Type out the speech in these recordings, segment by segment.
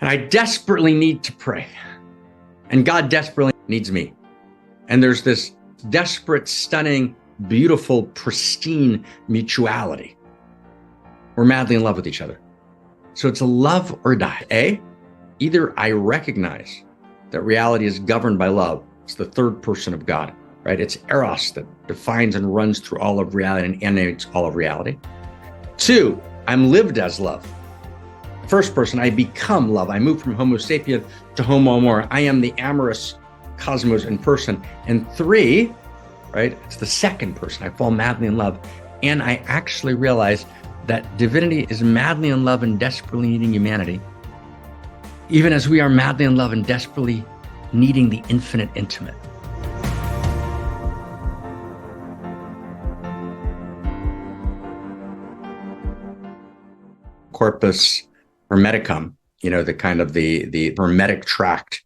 And I desperately need to pray. And God desperately needs me. And there's this desperate, stunning, beautiful, pristine mutuality. We're madly in love with each other. So it's a love or die. Either I recognize that reality is governed by love. It's the third person of God, right? It's Eros that defines and runs through all of reality and animates all of reality. 2, I'm lived as love. First person, I become love. I move from Homo sapien to Homo Amor. I am the Amorous Cosmos in person. And 3, right? It's the second person. I fall madly in love. And I actually realize that divinity is madly in love and desperately needing humanity, even as we are madly in love and desperately needing the infinite intimate. Corpus Hermeticum, the kind of the Hermetic tract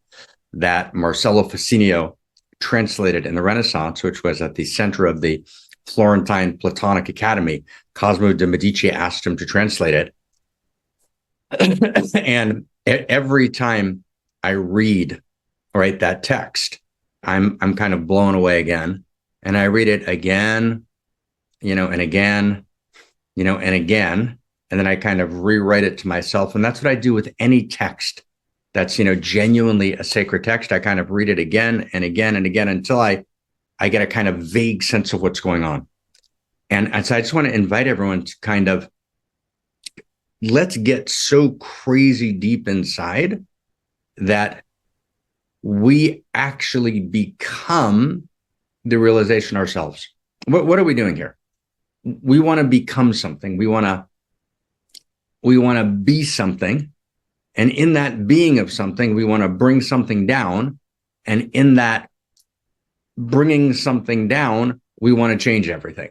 that Marcello Ficinio translated in the Renaissance, which was at the center of the Florentine Platonic Academy. Cosimo de' Medici asked him to translate it. And every time I read, right, that text, I'm kind of blown away again. And I read it again, and again, and again. And then I kind of rewrite it to myself. And that's what I do with any text that's, genuinely a sacred text. I kind of read it again and again and again until I get a kind of vague sense of what's going on. And so I just want to invite everyone to kind of, let's get so crazy deep inside that we actually become the realization ourselves. What are we doing here? We want to become something. We want to be something. And in that being of something, we want to bring something down. And in that bringing something down, we want to change everything.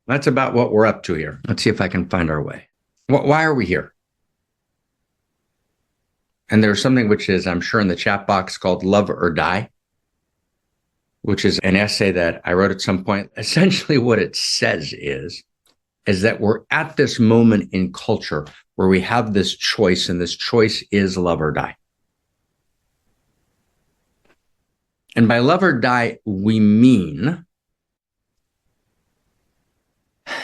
That's about what we're up to here. Let's see if I can find our way. Why are we here? And there's something which is, I'm sure, in the chat box called Love or Die, which is an essay that I wrote at some point. Essentially what it says is that we're at this moment in culture where we have this choice, and this choice is love or die. And by love or die, we mean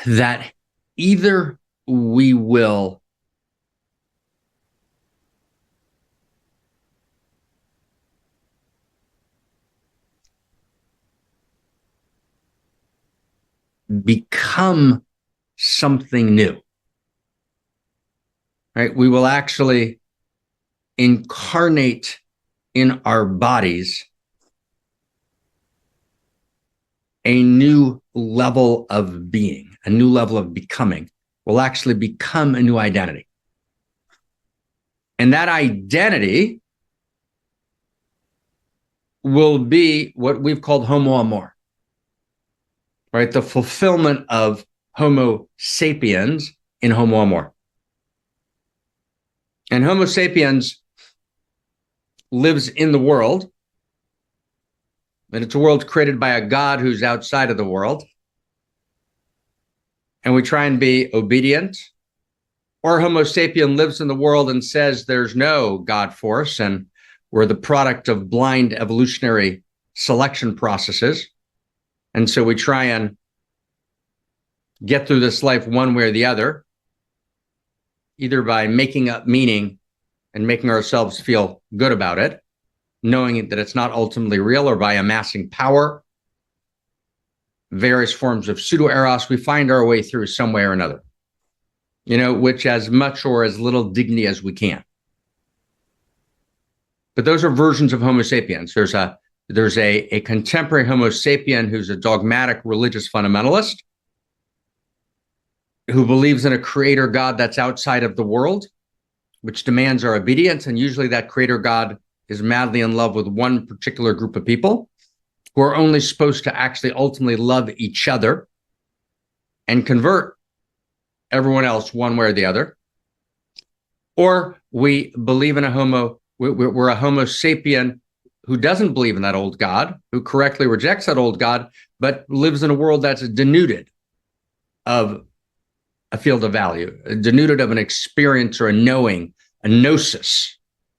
that either we will become something new, right? We will actually incarnate in our bodies a new level of being, a new level of becoming. We'll actually become a new identity. And that identity will be what we've called Homo Amor, right? The fulfillment of Homo sapiens in Homo Amor. And Homo sapiens lives in the world, and it's a world created by a God who's outside of the world. And we try and be obedient. Or Homo sapien lives in the world and says there's no God force, and we're the product of blind evolutionary selection processes. And so we try and get through this life one way or the other, either by making up meaning and making ourselves feel good about it, knowing that it's not ultimately real, or by amassing power, various forms of pseudo-eros. We find our way through some way or another, which as much or as little dignity as we can. But those are versions of Homo sapiens. There's a contemporary Homo sapien who's a dogmatic religious fundamentalist who believes in a creator God that's outside of the world, which demands our obedience. And usually that creator God is madly in love with one particular group of people who are only supposed to actually ultimately love each other and convert everyone else one way or the other. Or we believe in we're a Homo sapien who doesn't believe in that old God, who correctly rejects that old God, but lives in a world that's denuded of a field of value, denuded of an experience or a knowing, a gnosis,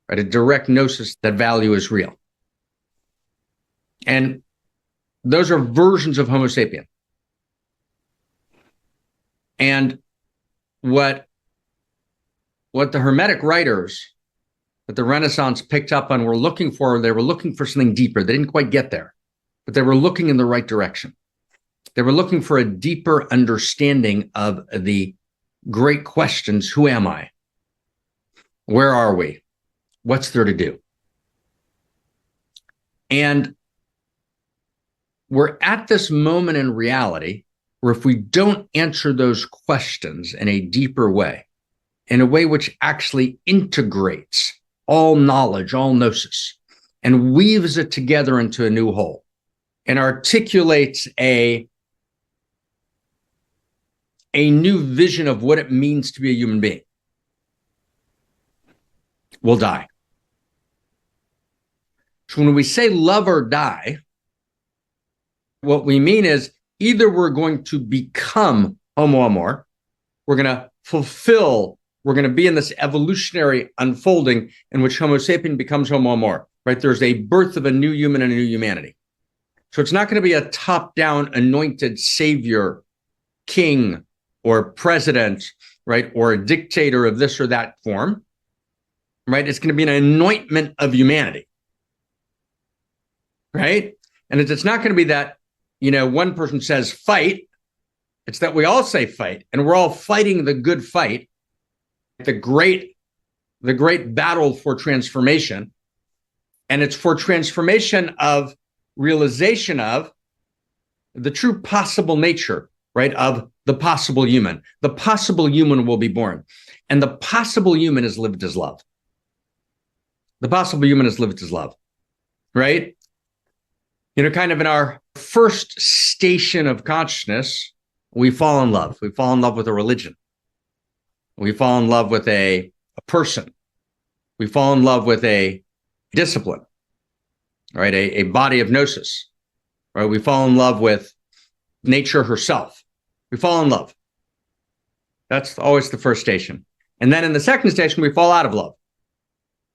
right? A direct gnosis that value is real. And those are versions of Homo sapien. And what the Hermetic writers that the Renaissance picked up on were looking for, they were looking for something deeper. They didn't quite get there, but they were looking in the right direction. They were looking for a deeper understanding of the great questions. Who am I? Where are we? What's there to do? And we're at this moment in reality where if we don't answer those questions in a deeper way, in a way which actually integrates all knowledge, all gnosis, and weaves it together into a new whole, and articulates a new vision of what it means to be a human being, we'll die. So when we say love or die, what we mean is either we're going to become Homo Amor, we're going to fulfill, we're going to be in this evolutionary unfolding in which Homo sapien becomes Homo Amor, right? There's a birth of a new human and a new humanity. So it's not going to be a top-down anointed savior, king, or president, right? Or a dictator of this or that form, right? It's going to be an anointment of humanity, right? And it's not going to be that, one person says fight. It's that we all say fight, and we're all fighting the good fight, the great battle for transformation. And it's for transformation of realization of the true possible nature, right, of the possible human. The possible human will be born. And the possible human is lived as love. The possible human is lived as love, right? Kind of in our first station of consciousness, we fall in love. We fall in love with a religion. We fall in love with a person. We fall in love with a discipline, right? A body of gnosis, right? We fall in love with nature herself. We fall in love. That's always the first station. And then in the second station, we fall out of love.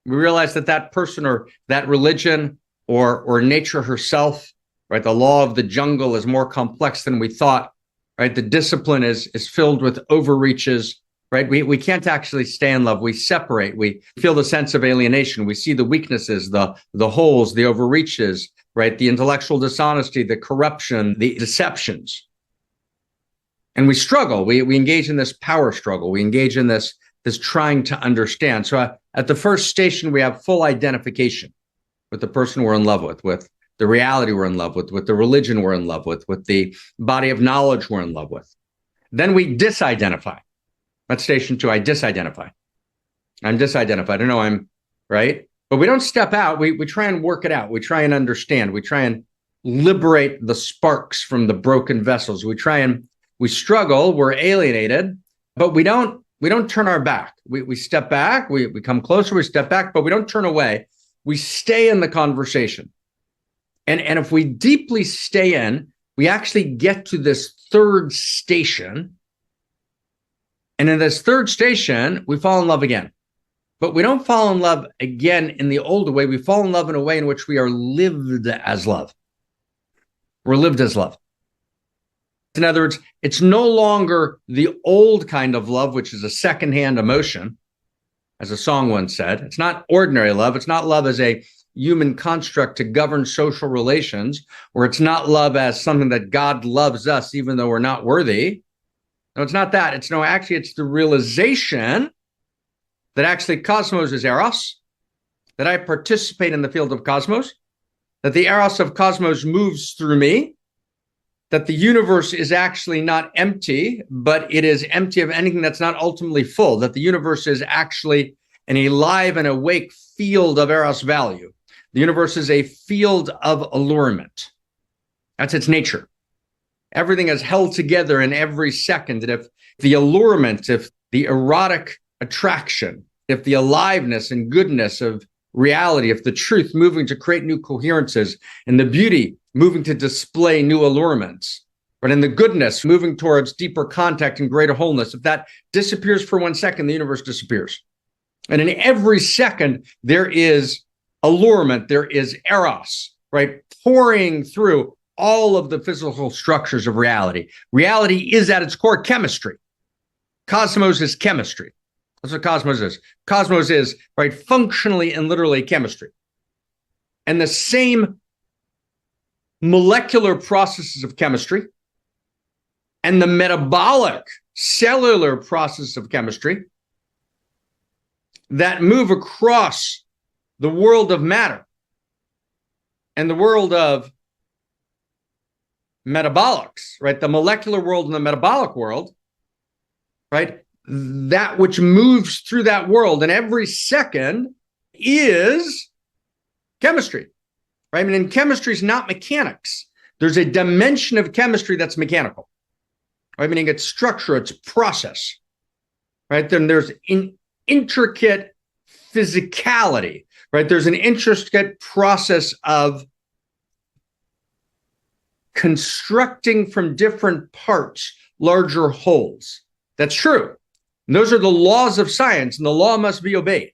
We realize that person or that religion or nature herself, right? The law of the jungle is more complex than we thought, right? The discipline is filled with overreaches, right? We can't actually stay in love. We separate. We feel the sense of alienation. We see the weaknesses, the holes, the overreaches, right? The intellectual dishonesty, the corruption, the deceptions. And we struggle. We engage in this power struggle. We engage in this trying to understand. So at the first station, we have full identification with the person we're in love with the reality we're in love with the religion we're in love with the body of knowledge we're in love with. Then we disidentify. That's station 2. I disidentify. I'm disidentified. I know I'm right, but we don't step out. We try and work it out. We try and understand. We try and liberate the sparks from the broken vessels. We struggle. We're alienated, but we don't turn our back. We step back. We come closer. We step back, but we don't turn away. We stay in the conversation. And if we deeply stay in, we actually get to this third station. And in this third station, we fall in love again. But we don't fall in love again in the old way. We fall in love in a way in which we are lived as love. We're lived as love. In other words, it's no longer the old kind of love, which is a secondhand emotion, as a song once said. It's not ordinary love. It's not love as a human construct to govern social relations, or it's not love as something that God loves us even though we're not worthy. No, it's not that. It's the realization that actually cosmos is Eros, that I participate in the field of cosmos, that the Eros of cosmos moves through me, that the universe is actually not empty, but it is empty of anything that's not ultimately full, that the universe is actually an alive and awake field of Eros value. The universe is a field of allurement. That's its nature. Everything is held together in every second. And if the allurement, if the erotic attraction, if the aliveness and goodness of reality, if the truth moving to create new coherences, and the beauty moving to display new allurements, but in the goodness moving towards deeper contact and greater wholeness, if that disappears for 1 second, the universe disappears. And in every second, there is allurement, there is eros, right? Pouring through all of the physical structures of reality. Reality is at its core chemistry. Cosmos is chemistry. That's what cosmos is. Cosmos is, right, functionally and literally chemistry. And the same molecular processes of chemistry and the metabolic cellular process of chemistry that move across the world of matter and the world of metabolics, right? The molecular world and the metabolic world, right? That which moves through that world and every second is chemistry, right? I mean, and chemistry is not mechanics. There's a dimension of chemistry that's mechanical, right? Meaning it's structure, it's process, right? Then there's intricate physicality, right? There's an intricate process of constructing from different parts larger wholes. That's true. And those are the laws of science, and the law must be obeyed.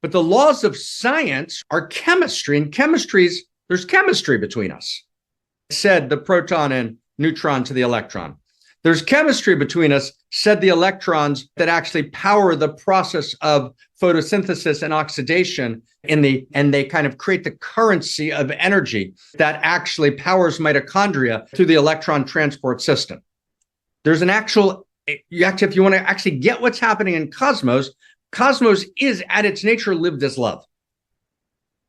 But the laws of science are chemistry, and there's chemistry between us. Said the proton and neutron to the electron. There's chemistry between us, said the electrons that actually power the process of photosynthesis and oxidation and they kind of create the currency of energy that actually powers mitochondria through the electron transport system. There's an actual, if you want to actually get what's happening in cosmos, cosmos is at its nature lived as love.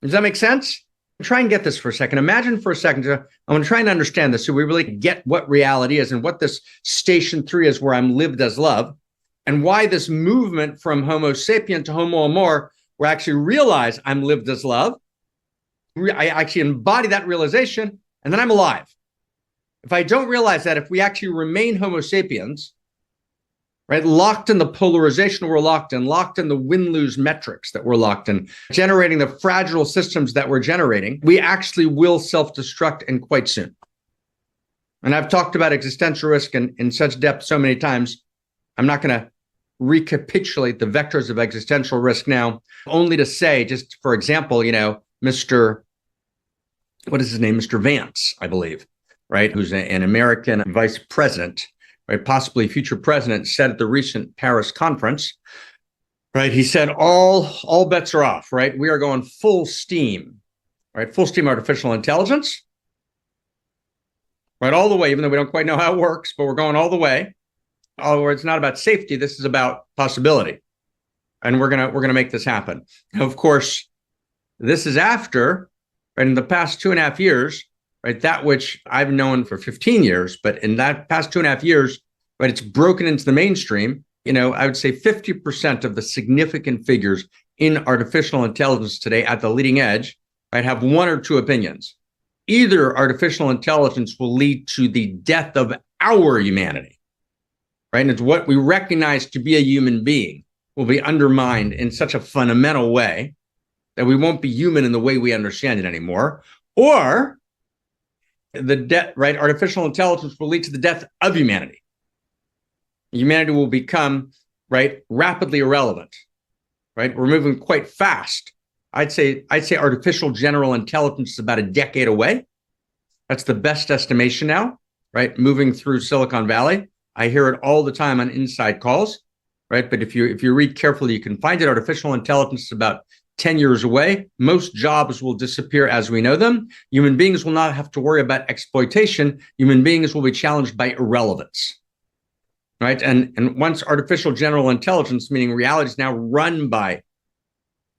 Does that make sense? Try and get this for a second. Imagine for a second, I'm going to try and understand this so we really get what reality is and what this station 3 is where I'm lived as love and why this movement from Homo sapien to Homo Amor, where I actually realize I'm lived as love. I actually embody that realization and then I'm alive. If I don't realize that, if we actually remain Homo sapiens, right, locked in the polarization we're locked in the win-lose metrics that we're locked in, generating the fragile systems that we're generating, we actually will self-destruct and quite soon. And I've talked about existential risk in such depth so many times, I'm not going to recapitulate the vectors of existential risk now, only to say, just for example, Mr. Vance, I believe, right, who's an American vice president, right, possibly future president, said at the recent Paris conference, right, he said, all bets are off, right? We are going full steam, right? Full steam artificial intelligence, right? All the way, even though we don't quite know how it works, but we're going all the way. It's not about safety. This is about possibility. And we're gonna make this happen. Now, of course, this is after, right, in the past 2.5 years, right, that which I've known for 15 years, but in that past 2.5 years, right, it's broken into the mainstream. I would say 50% of the significant figures in artificial intelligence today at the leading edge, right, have one or two opinions. Either artificial intelligence will lead to the death of our humanity, right? And it's what we recognize to be a human being will be undermined in such a fundamental way that we won't be human in the way we understand it anymore. Or the death, right? Artificial intelligence will lead to the death of humanity. Humanity will become, right, rapidly irrelevant, right? We're moving quite fast. I'd say artificial general intelligence is about a decade away. That's the best estimation now, right? Moving through Silicon Valley. I hear it all the time on inside calls, right? But if you read carefully, you can find it. Artificial intelligence is about 10 years away. Most jobs will disappear as we know them. Human beings will not have to worry about exploitation. Human beings will be challenged by irrelevance, right? And once artificial general intelligence, meaning reality, is now run by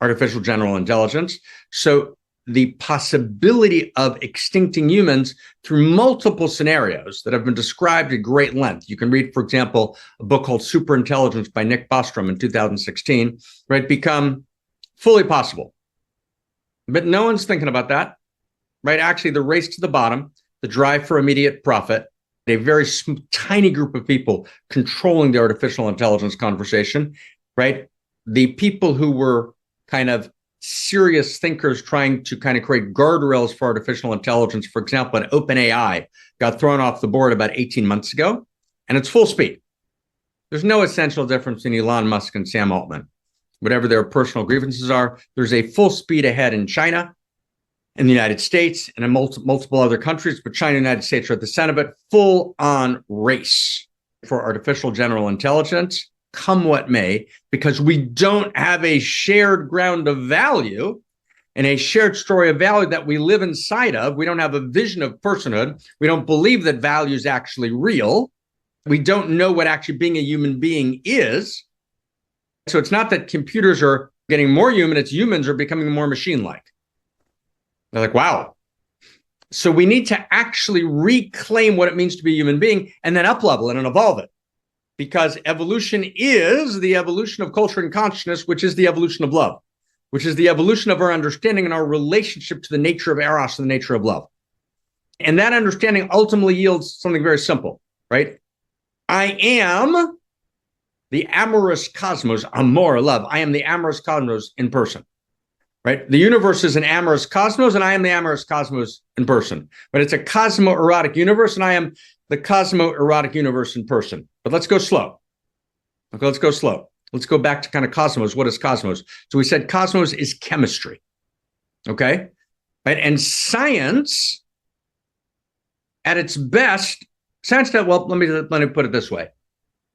artificial general intelligence. So the possibility of extincting humans through multiple scenarios that have been described at great length. You can read, for example, a book called Superintelligence by Nick Bostrom in 2016, right? Become fully possible. But no one's thinking about that, right? Actually, the race to the bottom, the drive for immediate profit, a very tiny group of people controlling the artificial intelligence conversation, right? The people who were kind of serious thinkers trying to kind of create guardrails for artificial intelligence, for example, an OpenAI got thrown off the board about 18 months ago, and it's full speed. There's no essential difference in Elon Musk and Sam Altman. whatever their personal grievances are. There's a full speed ahead in China, in the United States, and in multiple other countries, but China and the United States are at the center of it, full on race for artificial general intelligence, come what may, because we don't have a shared ground of value and a shared story of value that we live inside of. We don't have a vision of personhood. We don't believe that value is actually real. We don't know what actually being a human being is. So it's not that computers are getting more human, it's humans are becoming more machine-like. They're like, wow. So we need to actually reclaim what it means to be a human being and then up-level it and evolve it. Because evolution is the evolution of culture and consciousness, which is the evolution of love, which is the evolution of our understanding and our relationship to the nature of Eros and the nature of love. And that understanding ultimately yields something very simple, right? I am the Amorous Cosmos, Amor, love. I am the Amorous Cosmos in person, right? The universe is an Amorous Cosmos, and I am the Amorous Cosmos in person. But it's a cosmo-erotic universe, and I am the cosmo-erotic universe in person. But let's go slow. Okay, let's go slow. Let's go back to kind of cosmos. What is cosmos? So we said cosmos is chemistry, okay? Right? And science, at its best, science, well, let me put it this way,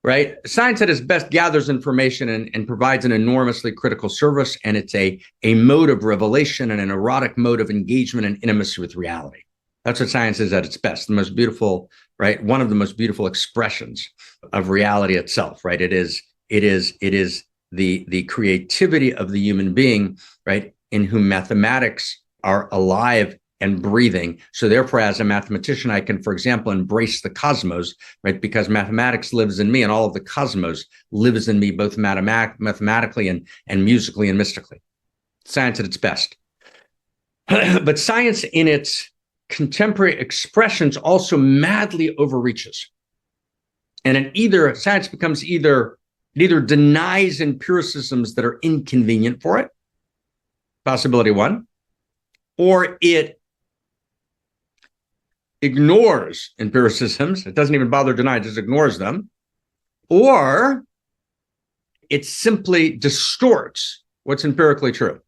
right? Science at its best gathers information and provides an enormously critical service, and it's a mode of revelation and an erotic mode of engagement and intimacy with reality. That's what science is at its best. The most beautiful, right? One of the most beautiful expressions of reality itself, right? It is the creativity of the human being, right? In whom mathematics are alive and breathing. So therefore, as a mathematician, I can, for example, embrace the cosmos, right? Because mathematics lives in me, and all of the cosmos lives in me, both mathematically and musically and mystically. Science at its best. But science in its contemporary expressions also madly overreaches. And science becomes it either denies empiricisms that are inconvenient for it, possibility one, or it ignores empiricisms. It doesn't even bother denying, it just ignores them. Or it simply distorts what's empirically true.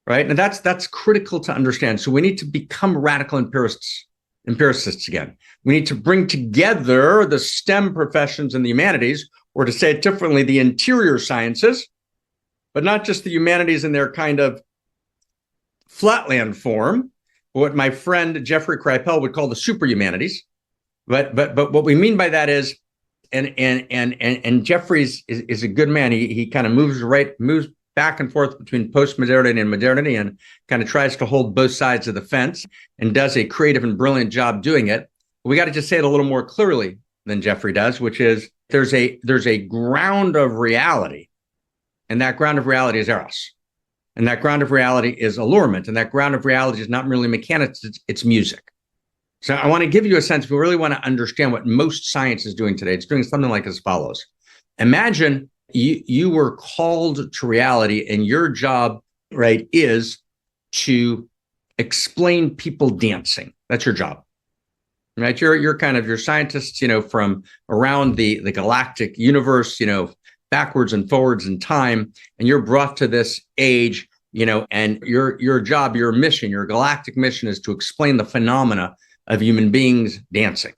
Right? And that's critical to understand. So we need to become radical empiricists again. We need to bring together the STEM professions and the humanities, or to say it differently, the interior sciences, but not just the humanities in their kind of flatland form, what my friend Jeffrey Kripal would call the super humanities. But what we mean by that is, and Jeffrey is a good man. He kind of moves back and forth between postmodernity and modernity, and kind of tries to hold both sides of the fence, and does a creative and brilliant job doing it. We got to just say it a little more clearly than Jeffrey does, which is there's a ground of reality, and that ground of reality is Eros, and that ground of reality is allurement, and that ground of reality is not merely mechanics, it's music. So I want to give you a sense, if we really want to understand what most science is doing today, it's doing something like as follows. Imagine you were called to reality, and your job, right, is to explain people dancing. That's your job, right? You're kind of your scientists, from around the galactic universe, backwards and forwards in time, and you're brought to this age, and your job, your mission, your galactic mission is to explain the phenomena of human beings dancing.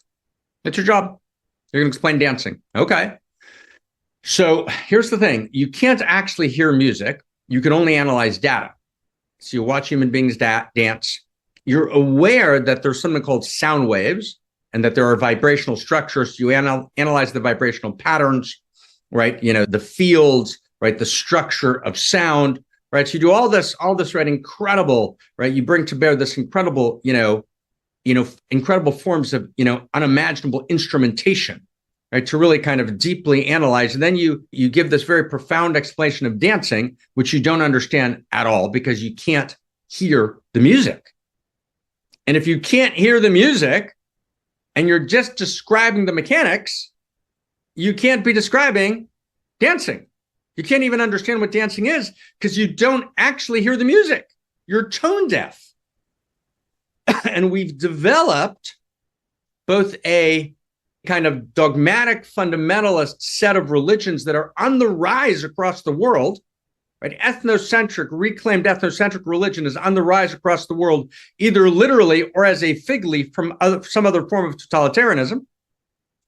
That's your job. You're going to explain dancing. Okay. So here's the thing. You can't actually hear music. You can only analyze data. So you watch human beings dance. You're aware that there's something called sound waves, and that there are vibrational structures. You analyze the vibrational patterns, right? The fields, right? The structure of sound, right? So you do all this, right? Incredible, right? You bring to bear this incredible, incredible forms of, unimaginable instrumentation, right, to really kind of deeply analyze. And then you give this very profound explanation of dancing, which you don't understand at all because you can't hear the music. And if you can't hear the music and you're just describing the mechanics, you can't be describing dancing. You can't even understand what dancing is because you don't actually hear the music. You're tone deaf. And we've developed both a kind of dogmatic fundamentalist set of religions that are on the rise across the world, right? Ethnocentric, reclaimed ethnocentric religion is on the rise across the world, either literally or as a fig leaf from some other form of totalitarianism.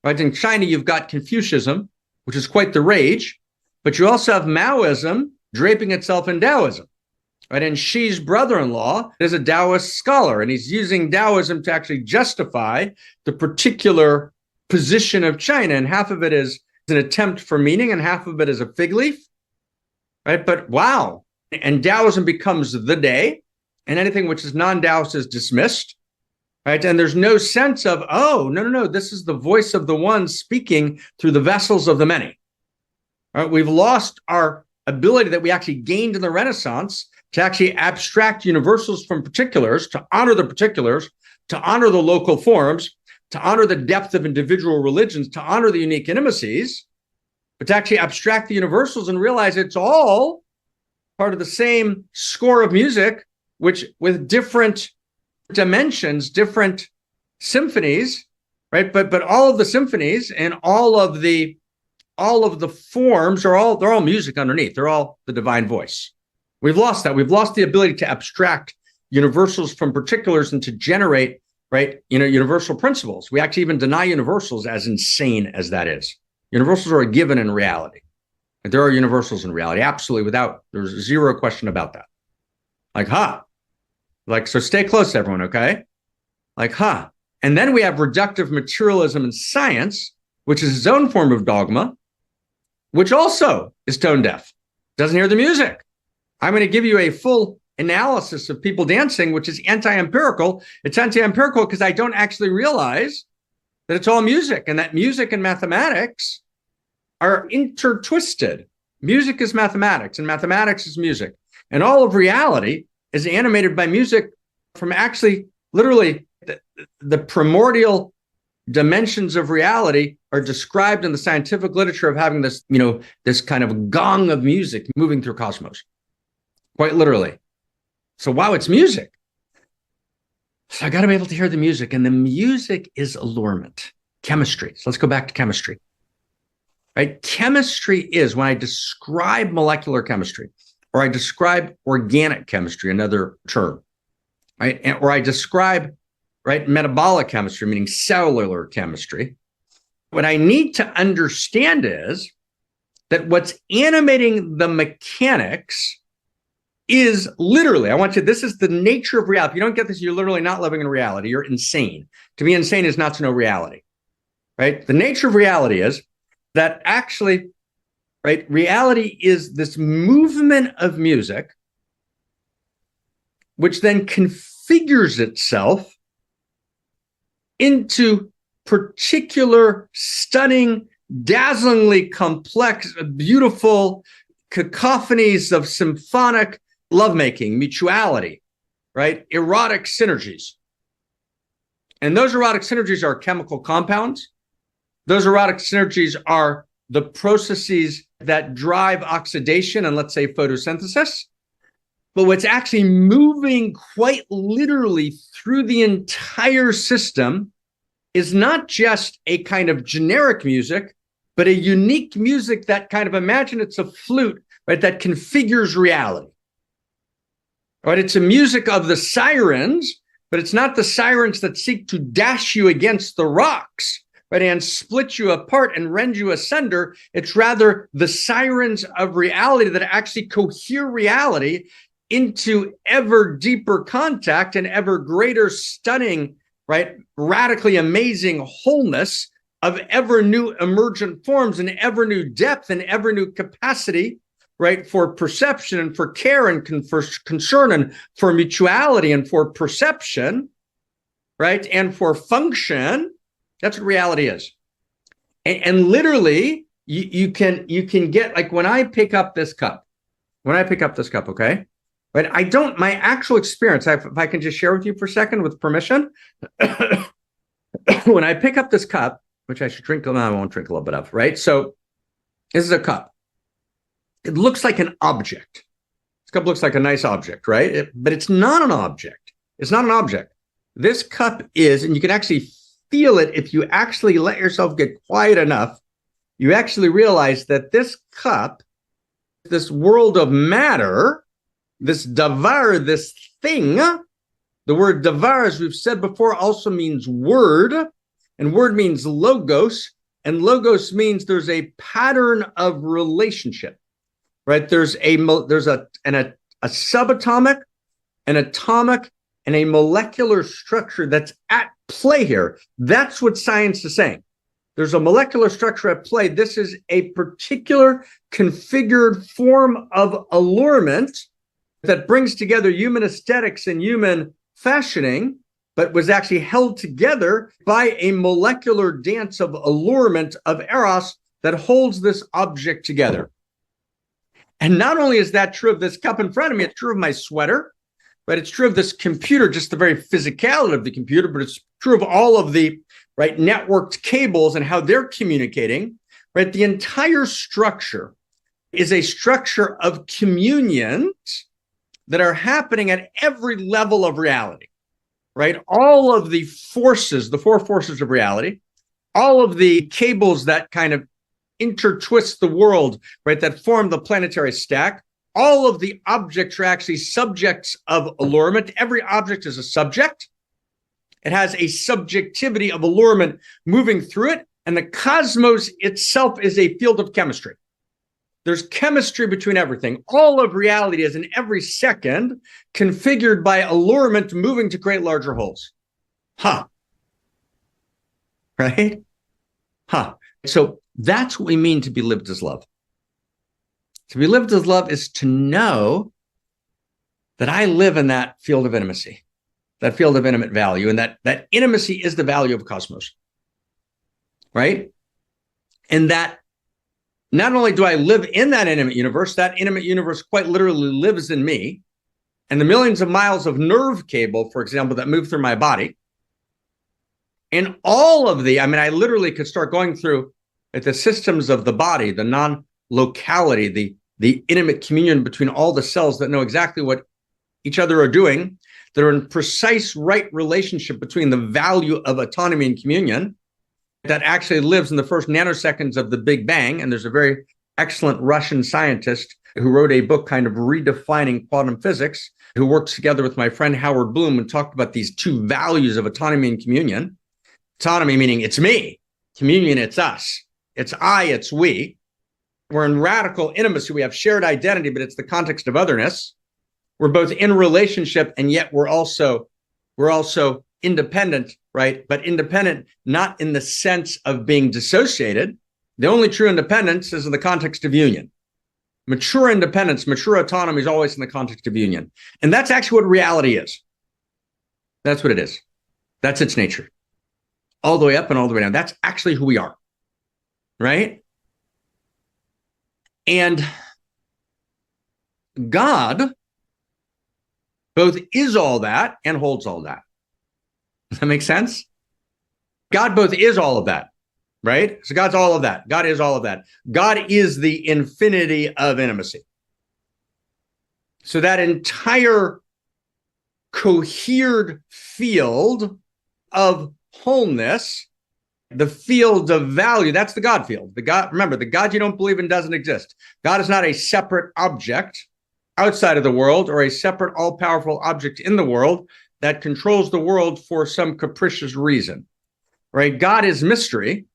Right? In China, you've got Confucianism, which is quite the rage, but you also have Maoism draping itself in Taoism. Right? And Xi's brother-in-law is a Taoist scholar, and he's using Taoism to actually justify the particular position of China. And half of it is an attempt for meaning, and half of it is a fig leaf. Right? But wow. And Taoism becomes the day, and anything which is non-Taoist is dismissed. Right? And there's no sense of, oh, no, this is the voice of the one speaking through the vessels of the many. Right? We've lost our ability that we actually gained in the Renaissance to actually abstract universals from particulars, to honor the particulars, to honor the local forms, to honor the depth of individual religions, to honor the unique intimacies, but to actually abstract the universals and realize it's all part of the same score of music, which with different dimensions, different symphonies, right? But all of the symphonies and all of the forms they're all music underneath. They're all the divine voice. We've lost that. We've lost the ability to abstract universals from particulars and to generate, right, universal principles. We actually even deny universals, as insane as that is. Universals are a given in reality. And there are universals in reality, absolutely, there's zero question about that. So stay close, everyone, okay? And then we have reductive materialism in science, which is its own form of dogma, which also is tone deaf, doesn't hear the music. I'm going to give you a full analysis of people dancing, which is anti-empirical. It's anti-empirical because I don't actually realize that it's all music, and that music and mathematics are intertwisted. Music is mathematics, and mathematics is music. And all of reality is animated by music from actually literally the primordial dimensions of reality are described in the scientific literature of having this, this kind of gong of music moving through cosmos, quite literally. So wow, it's music. So I got to be able to hear the music, and the music is allurement, chemistry. So let's go back to chemistry. Right? Chemistry is, when I describe molecular chemistry, or I describe organic chemistry, another term, right? Or I describe, right, metabolic chemistry, meaning cellular chemistry. What I need to understand is that what's animating the mechanics is literally, this is the nature of reality. If you don't get this, you're literally not living in reality. You're insane. To be insane is not to know reality, right? The nature of reality is that actually, right, reality is this movement of music, which then configures itself into particular, stunning, dazzlingly complex, beautiful cacophonies of symphonic lovemaking, mutuality, right? Erotic synergies. And those erotic synergies are chemical compounds. Those erotic synergies are the processes that drive oxidation and, let's say, photosynthesis. But what's actually moving quite literally through the entire system is not just a kind of generic music, but a unique music that kind of, imagine it's a flute, right, that configures reality. Right? It's a music of the sirens, but it's not the sirens that seek to dash you against the rocks, right, and split you apart and rend you asunder. It's rather the sirens of reality that actually cohere reality into ever deeper contact and ever greater stunning, right, radically amazing wholeness of ever new emergent forms and ever new depth and ever new capacity, right, for perception and for care and for concern and for mutuality and for perception, right, and for function. That's what reality is. And literally, you can get, like, when I pick up this cup, okay, right, my actual experience, if I can just share with you for a second with permission, when I pick up this cup, which I should drink, no, I won't drink a little bit of, right? So this is a cup. It looks like an object. This cup looks like a nice object, right? But it's not an object. It's not an object. This cup is, and you can actually feel it, if you actually let yourself get quiet enough, you actually realize that this cup, this world of matter, this davar, this thing, the word davar, as we've said before, also means word, and word means logos, and logos means there's a pattern of relationship, right? There's a subatomic, an atomic, and a molecular structure that's at play here. That's what science is saying. There's a molecular structure at play. This is a particular configured form of allurement that brings together human aesthetics and human fashioning, but was actually held together by a molecular dance of allurement of Eros that holds this object together. And not only is that true of this cup in front of me, it's true of my sweater, right? It's true of this computer, just the very physicality of the computer, but it's true of all of the networked cables and how they're communicating, right? The entire structure is a structure of communions that are happening at every level of reality, right? All of the forces, the four forces of reality, all of the cables that kind of intertwist the world, right, that form the planetary stack, all of the objects are actually subjects of allurement. Every object is a subject. It has a subjectivity of allurement moving through it, and the cosmos itself is a field of chemistry. There's chemistry between everything. All of reality is in every second configured by allurement moving to create larger wholes. Right? So that's what we mean to be lived as love. To be lived as love is to know that I live in that field of intimacy, that field of intimate value, and that intimacy is the value of cosmos, right? And that not only do I live in that intimate universe quite literally lives in me, and the millions of miles of nerve cable, for example, that move through my body, and all of I literally could start going through the systems of the body, the non-locality, the intimate communion between all the cells that know exactly what each other are doing, that are in precise right relationship between the value of autonomy and communion, that actually lives in the first nanoseconds of the Big Bang. And there's a very excellent Russian scientist who wrote a book kind of redefining quantum physics, who worked together with my friend Howard Bloom and talked about these two values of autonomy and communion. Autonomy meaning it's me, communion, it's us. It's I, it's we. We're in radical intimacy. We have shared identity, but it's the context of otherness. We're both in relationship, and yet we're also independent, right? But independent, not in the sense of being dissociated. The only true independence is in the context of union. Mature independence, mature autonomy is always in the context of union. And that's actually what reality is. That's what it is. That's its nature. All the way up and all the way down. That's actually who we are, right? And God both is all that and holds all that. Does that make sense? God both is all of that, right? So God's all of that. God is all of that. God is the infinity of intimacy. So that entire cohered field of wholeness, the field of value, that's the God field. Remember, the God you don't believe in doesn't exist. God is not a separate object outside of the world or a separate all-powerful object in the world that controls the world for some capricious reason, right? God is mystery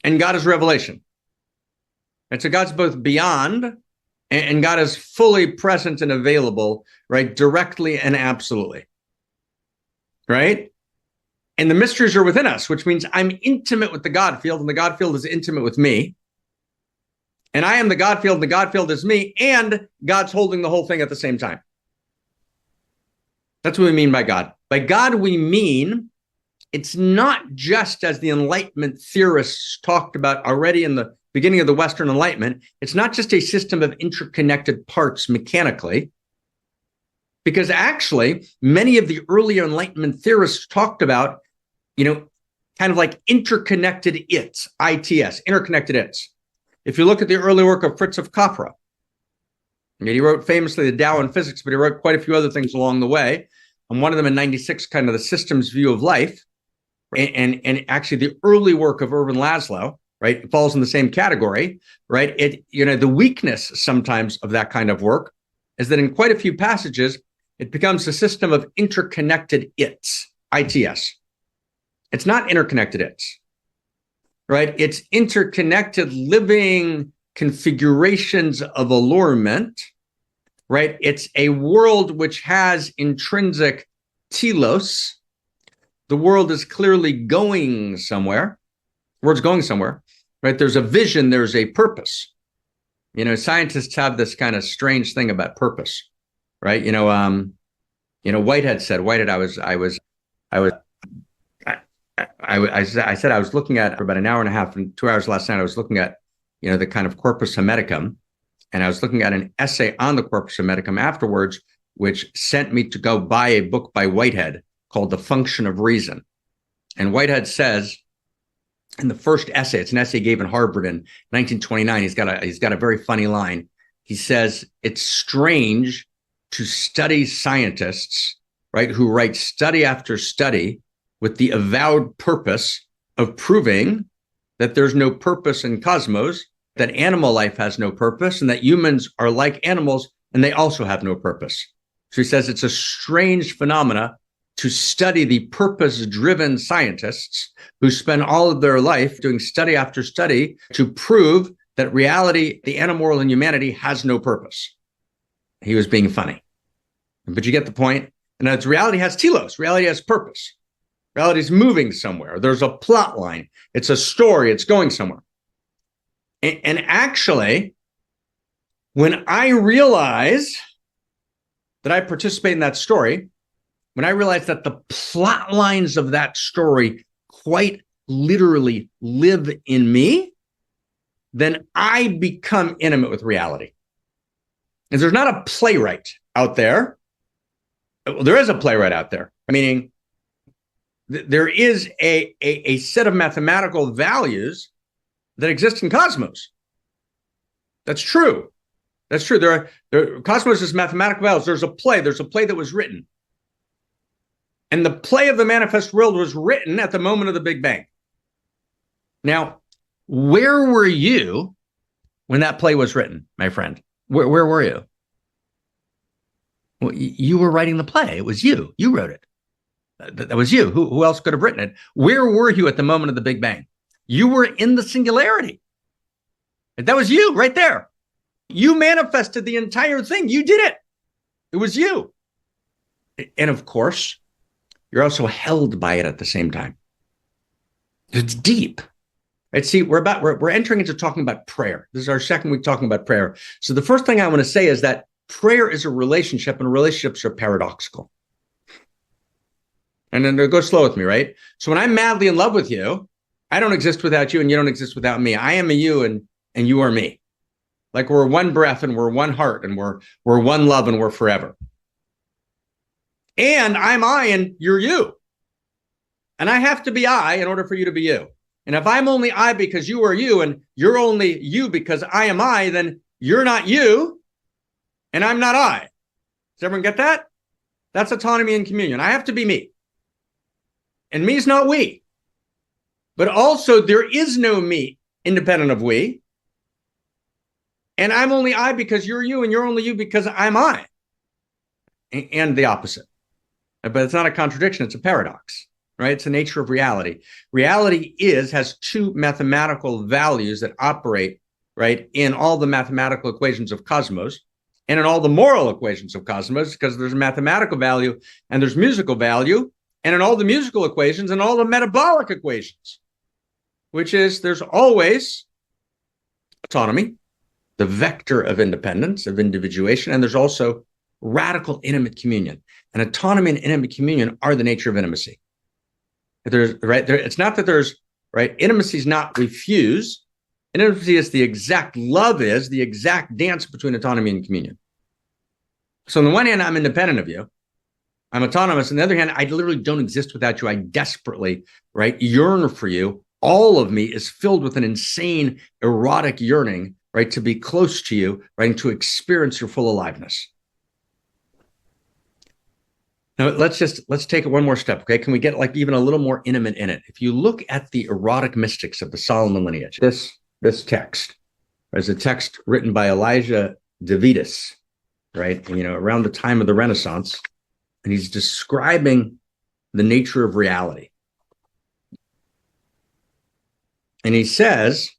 and God is revelation. And so God's both beyond and God is fully present and available, right? Directly and absolutely, right? And the mysteries are within us, which means I'm intimate with the God field and the God field is intimate with me. And I am the God field and the God field is me, and God's holding the whole thing at the same time. That's what we mean by God. By God, we mean it's not just as the Enlightenment theorists talked about already in the beginning of the Western Enlightenment. It's not just a system of interconnected parts mechanically, because actually many of the earlier Enlightenment theorists talked about, kind of like interconnected its, interconnected its. If you look at the early work of Fritz of Capra, he wrote famously the Tao and Physics, but he wrote quite a few other things along the way. and one of them in 96, kind of the systems view of life. And actually the early work of Ervin Laszlo, right, falls in the same category, right? The weakness sometimes of that kind of work is that in quite a few passages, it becomes a system of interconnected its, ITS. It's not interconnected its, right? It's interconnected living configurations of allurement, right? It's a world which has intrinsic telos. The world is clearly going somewhere. The world's going somewhere, right? There's a vision, there's a purpose. Scientists have this kind of strange thing about purpose, right? Whitehead said, I said I was looking at, for about an hour and a half and 2 hours last night, I was looking at, the kind of corpus hermeticum, and I was looking at an essay on the corpus hermeticum afterwards, which sent me to go buy a book by Whitehead called The Function of Reason. And Whitehead says in the first essay, it's an essay he gave in Harvard in 1929, he's got a very funny line. He says, it's strange to study scientists, right, who write study after study with the avowed purpose of proving that there's no purpose in cosmos, that animal life has no purpose, and that humans are like animals and they also have no purpose. So he says it's a strange phenomena to study the purpose-driven scientists who spend all of their life doing study after study to prove that reality, the animal world and humanity, has no purpose. He was being funny. But you get the point. And it's reality has telos. Reality has purpose. Reality is moving somewhere. There's a plot line. It's a story. It's going somewhere. And actually, when I realize that I participate in that story, when I realize that the plot lines of that story quite literally live in me, then I become intimate with reality. And there's not a playwright out there. There is a playwright out there, meaning there is a set of mathematical values that exist in cosmos. That's true. That's true. Cosmos is mathematical values. There's a play that was written. And the play of the manifest world was written at the moment of the Big Bang. Now, where were you when that play was written, my friend? Where were you? Well, you were writing the play. It was you. You wrote it. That was you. Who else could have written it? Where were you at the moment of the Big Bang? You were in the singularity. That was you right there. You manifested the entire thing. You did it. It was you. And of course, you're also held by it at the same time. It's deep. Right? See, we're entering into talking about prayer. This is our second week talking about prayer. So the first thing I want to say is that prayer is a relationship, and relationships are paradoxical. And then go slow with me, right? So when I'm madly in love with you, I don't exist without you, and you don't exist without me. I am a you, and you are me. Like we're one breath, and we're one heart, and we're one love, and we're forever. And I'm I, and you're you. And I have to be I in order for you to be you. And if I'm only I because you are you, and you're only you because I am I, then you're not you, and I'm not I. Does everyone get that? That's autonomy and communion. I have to be me. And me is not we. But also, there is no me independent of we. And I'm only I because you're you, and you're only you because I'm I. And the opposite. But it's not a contradiction, it's a paradox, right? It's the nature of reality. Reality has two mathematical values that operate, right, in all the mathematical equations of cosmos and in all the moral equations of cosmos, because there's a mathematical value and there's musical value, and in all the musical equations and all the metabolic equations, which is there's always autonomy, the vector of independence, of individuation, and there's also radical intimate communion. And autonomy and intimate communion are the nature of intimacy. It's not that there's, right, intimacy is not refuse. Intimacy is the exact dance between autonomy and communion. So on the one hand, I'm independent of you. I'm autonomous. On the other hand, I literally don't exist without you. I desperately, right, yearn for you. All of me is filled with an insane erotic yearning, right, to be close to you, right, and to experience your full aliveness. Now let's take it one more step. Okay. Can we get like even a little more intimate in it? If you look at the erotic mystics of the Solomon lineage, this text is a text written by Elijah de Vitus, right? Around the time of the Renaissance, and he's describing the nature of reality. And he says,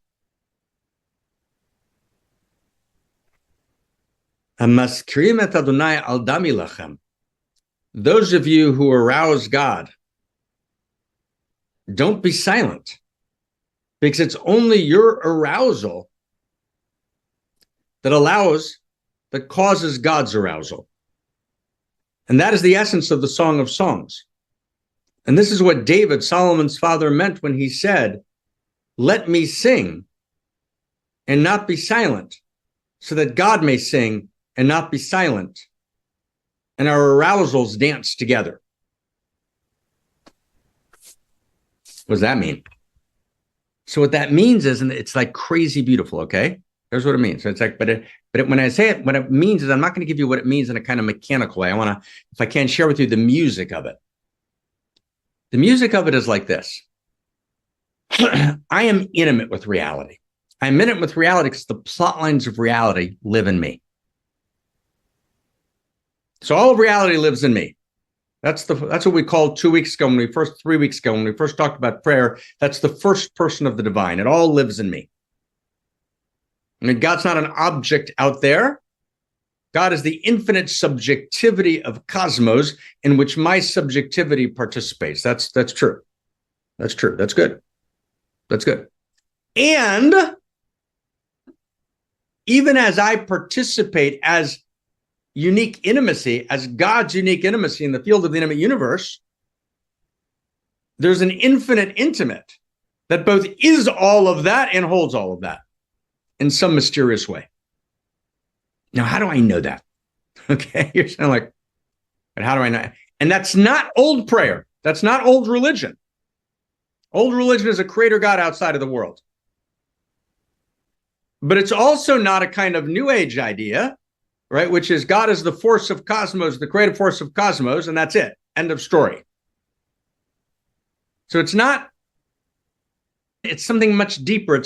"Amaskrim et Adonai al dami lachem." Those of you who arouse God, don't be silent, because it's only your arousal that causes God's arousal. And that is the essence of the Song of Songs. And this is what David, Solomon's father, meant when he said, "Let me sing and not be silent, so that God may sing and not be silent, and our arousals dance together." What does that mean? So what that means is, and it's like crazy beautiful, okay? Here's what it means. So it's like, but when I say it, what it means is, I'm not going to give you what it means in a kind of mechanical way. I want to, if I can, share with you the music of it. The music of it is like this. I am intimate with reality. I'm intimate with reality because the plot lines of reality live in me. So all of reality lives in me. That's what we called 3 weeks ago when we first talked about prayer. That's the first person of the divine. It all lives in me. I mean, God's not an object out there. God is the infinite subjectivity of cosmos in which my subjectivity participates. That's true. That's true. That's good. That's good. And even as I participate as unique intimacy, as God's unique intimacy in the field of the intimate universe, there's an infinite intimate that both is all of that and holds all of that in some mysterious way. Now, how do I know that? Okay, you're saying like, but how do I know? And that's not old prayer. That's not old religion. Old religion is a creator God outside of the world. But it's also not a kind of new age idea, right? Which is God is the force of cosmos, the creative force of cosmos, and that's it. End of story. So it's something much deeper.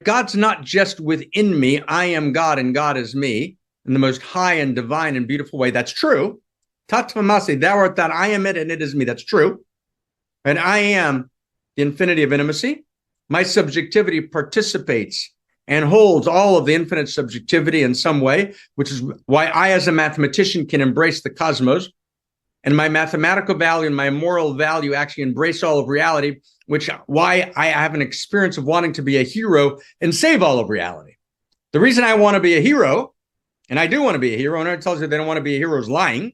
God's not just within me. I am God and God is me in the most high and divine and beautiful way. That's true. Tatmamasi, thou art that, I am it and it is me. That's true. And I am the infinity of intimacy. My subjectivity participates and holds all of the infinite subjectivity in some way, which is why I, as a mathematician, can embrace the cosmos. And my mathematical value and my moral value actually embrace all of reality, why I have an experience of wanting to be a hero and save all of reality. The reason I want to be a hero, and I do want to be a hero, and everyone tells you they don't want to be a hero is lying,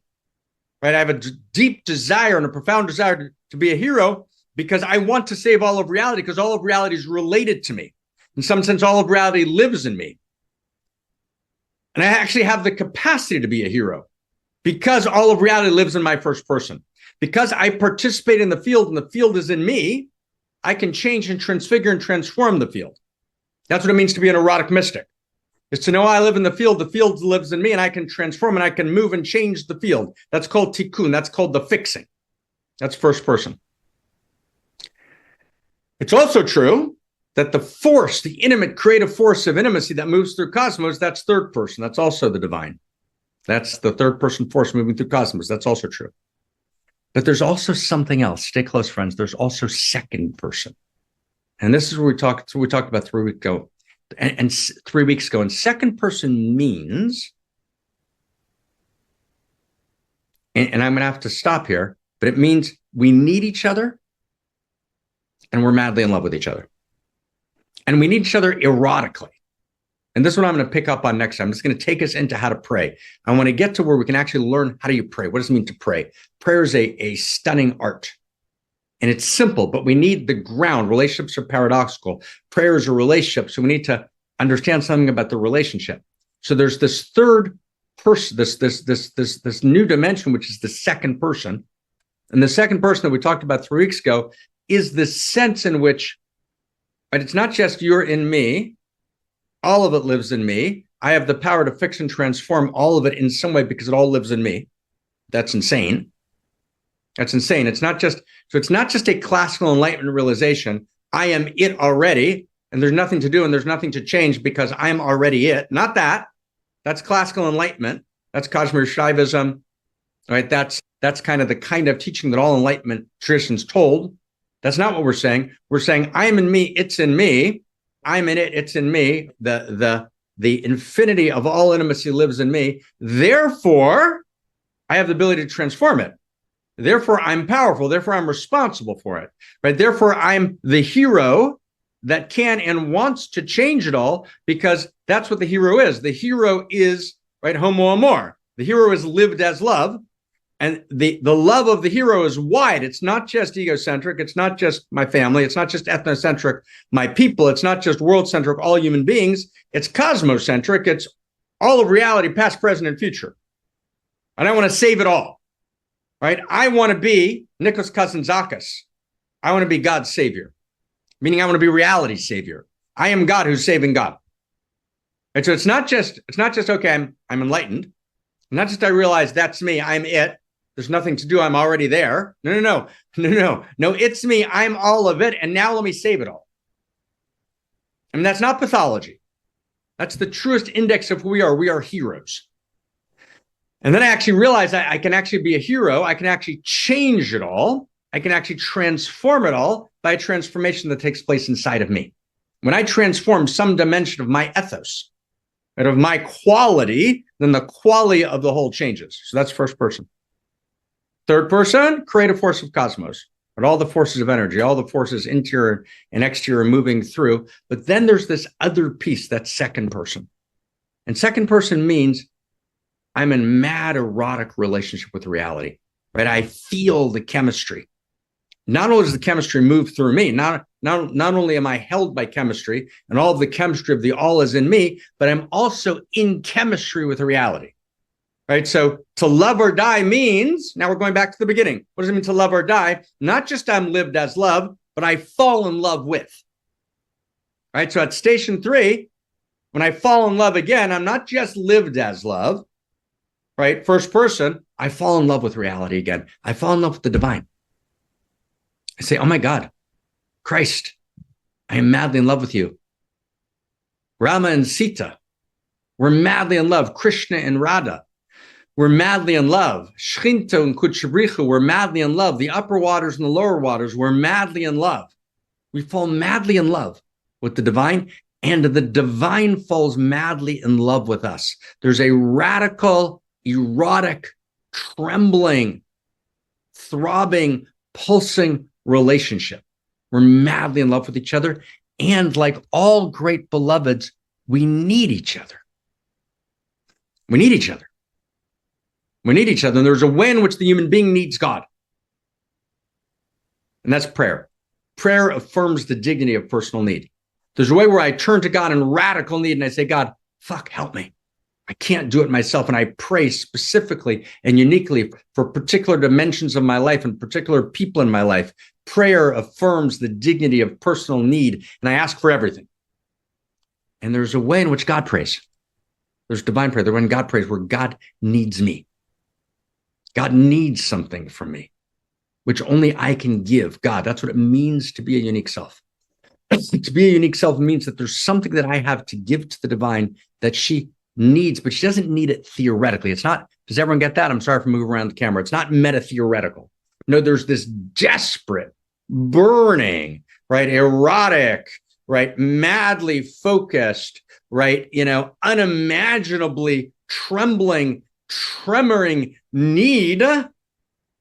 right? I have a deep desire and a profound desire to be a hero because I want to save all of reality, because all of reality is related to me. In some sense, all of reality lives in me. And I actually have the capacity to be a hero because all of reality lives in my first person. Because I participate in the field and the field is in me, I can change and transfigure and transform the field. That's what it means to be an erotic mystic. Is to know I live in the field lives in me, and I can transform and I can move and change the field. That's called tikkun. That's called the fixing. That's first person. It's also true that the force, the intimate creative force of intimacy that moves through cosmos, that's third person. That's also the divine. That's the third person force moving through cosmos. That's also true. But there's also something else. Stay close, friends. There's also second person. And this is where we talked about 3 weeks ago. And 3 weeks ago. And second person means, and I'm going to have to stop here, but it means we need each other and we're madly in love with each other. And we need each other erotically. And this is what I'm going to pick up on next time. I'm just going to take us into how to pray. I want to get to where we can actually learn how do you pray. What does it mean to pray? Prayer is a stunning art. And it's simple, but we need the ground. Relationships are paradoxical. Prayer is a relationship, so we need to understand something about the relationship. So there's this third person, this new dimension, which is the second person. And the second person that we talked about 3 weeks ago is the sense in which, right, it's not just you're in me, all of it lives in me. I have the power to fix and transform all of it in some way because it all lives in me. That's insane. That's insane. It's not just a classical enlightenment realization. I am it already, and there's nothing to do and there's nothing to change because I'm already it. Not that. That's classical enlightenment. That's Kashmir Shaivism, right? That's kind of teaching that all enlightenment traditions told. That's not what we're saying. We're saying I am in me, it's in me. I'm in it, it's in me. The infinity of all intimacy lives in me. Therefore, I have the ability to transform it. Therefore, I'm powerful. Therefore, I'm responsible for it, right? Therefore, I'm the hero that can and wants to change it all, because that's what the hero is. The hero is, right, Homo Amor. The hero is lived as love. And the love of the hero is wide. It's not just egocentric. It's not just my family. It's not just ethnocentric, my people. It's not just world-centric, all human beings. It's cosmocentric. It's all of reality, past, present, and future. And I want to save it all, right? I want to be Nikos Kazantzakis. I want to be God's savior, meaning I want to be reality's savior. I am God who's saving God. And so it's not just okay, I'm enlightened. Not just I realize that's me, I'm it. There's nothing to do, I'm already there. No, it's me, I'm all of it, and now let me save it all. I mean, that's not pathology. That's the truest index of who we are. We are heroes. And then I actually realized I can actually be a hero. I can actually change it all. I can actually transform it all by a transformation that takes place inside of me. When I transform some dimension of my ethos, and of my quality, then the quality of the whole changes. So that's first person. Third person, creative force of cosmos. But all the forces of energy, all the forces interior and exterior moving through. But then there's this other piece, that's second person. And second person means I'm in mad erotic relationship with reality, right? I feel the chemistry. Not only does the chemistry move through me, not only am I held by chemistry and all of the chemistry of the all is in me, but I'm also in chemistry with reality, right? So to love or die means, now we're going back to the beginning. What does it mean to love or die? Not just I'm lived as love, but I fall in love with, right? So at station 3, when I fall in love again, I'm not just lived as love, right? First person, I fall in love with reality again. I fall in love with the divine. I say, oh my God, Christ, I am madly in love with you. Rama and Sita, we're madly in love. Krishna and Radha, we're madly in love. Shrinto and Kuchabricha, we're madly in love. The upper waters and the lower waters, we're madly in love. We fall madly in love with the divine, and the divine falls madly in love with us. There's a radical, erotic, trembling, throbbing, pulsing relationship. We're madly in love with each other. And like all great beloveds, we need each other. We need each other. We need each other. And there's a way in which the human being needs God. And that's prayer. Prayer affirms the dignity of personal need. There's a way where I turn to God in radical need and I say, God, fuck, help me. I can't do it myself. And I pray specifically and uniquely for particular dimensions of my life and particular people in my life. Prayer affirms the dignity of personal need. And I ask for everything. And there's a way in which God prays. There's divine prayer. There's when God prays, where God needs me. God needs something from me, which only I can give God. That's what it means to be a unique self. To be a unique self means that there's something that I have to give to the divine that she needs, but she doesn't need it theoretically. It's not, does everyone get that? I'm sorry for moving around the camera. It's not meta-theoretical. No, there's this desperate, burning, right, erotic, right, madly focused, right, unimaginably trembling, tremoring need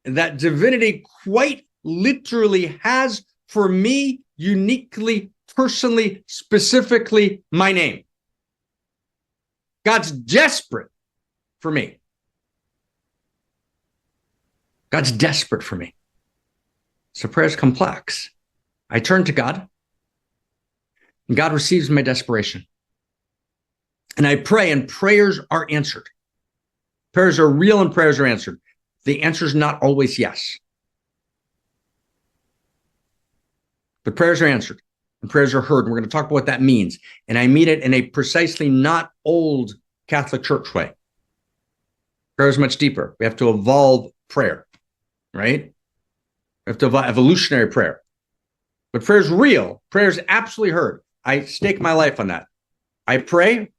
that divinity quite literally has for me, uniquely, personally, specifically, my name. God's desperate for me. God's desperate for me. So prayer is complex. I turn to God, and God receives my desperation. And I pray, and prayers are answered. Prayers are real, and prayers are answered. The answer is not always yes. But prayers are answered, and prayers are heard. And we're going to talk about what that means. And I mean it in a precisely not old Catholic Church way. Prayer is much deeper. We have to evolve prayer, right? We have to evolve evolutionary prayer. But prayer is real. Prayer is absolutely heard. I stake my life on that. I pray.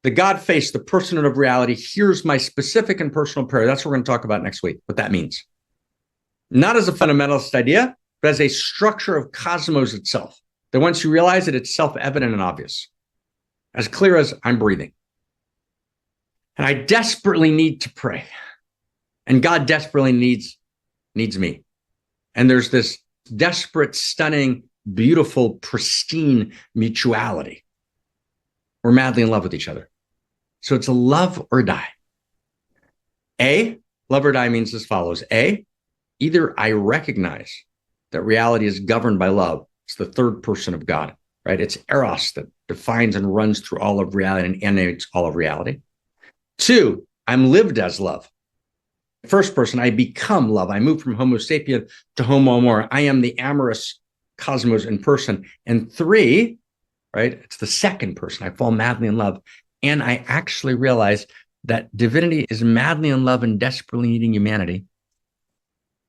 The God face, the personhood of reality, hears my specific and personal prayer. That's what we're going to talk about next week, what that means. Not as a fundamentalist idea, but as a structure of cosmos itself, that once you realize it, it's self-evident and obvious, as clear as I'm breathing. And I desperately need to pray. And God desperately needs me. And there's this desperate, stunning, beautiful, pristine mutuality. We're madly in love with each other. So it's a love or die. A, love or die means as follows. A, either I recognize that reality is governed by love. It's the third person of God, right? It's Eros that defines and runs through all of reality and animates all of reality. 2, I'm lived as love. First person, I become love. I move from Homo sapien to Homo Amor. I am the Amorous Cosmos in person. And 3, right? It's the second person. I fall madly in love. And I actually realize that divinity is madly in love and desperately needing humanity,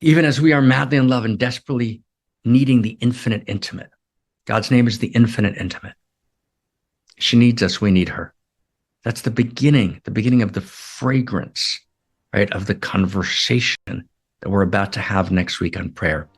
even as we are madly in love and desperately needing the infinite intimate. God's name is the infinite intimate. She needs us. We need her. That's the beginning of the fragrance, right, of the conversation that we're about to have next week on prayer.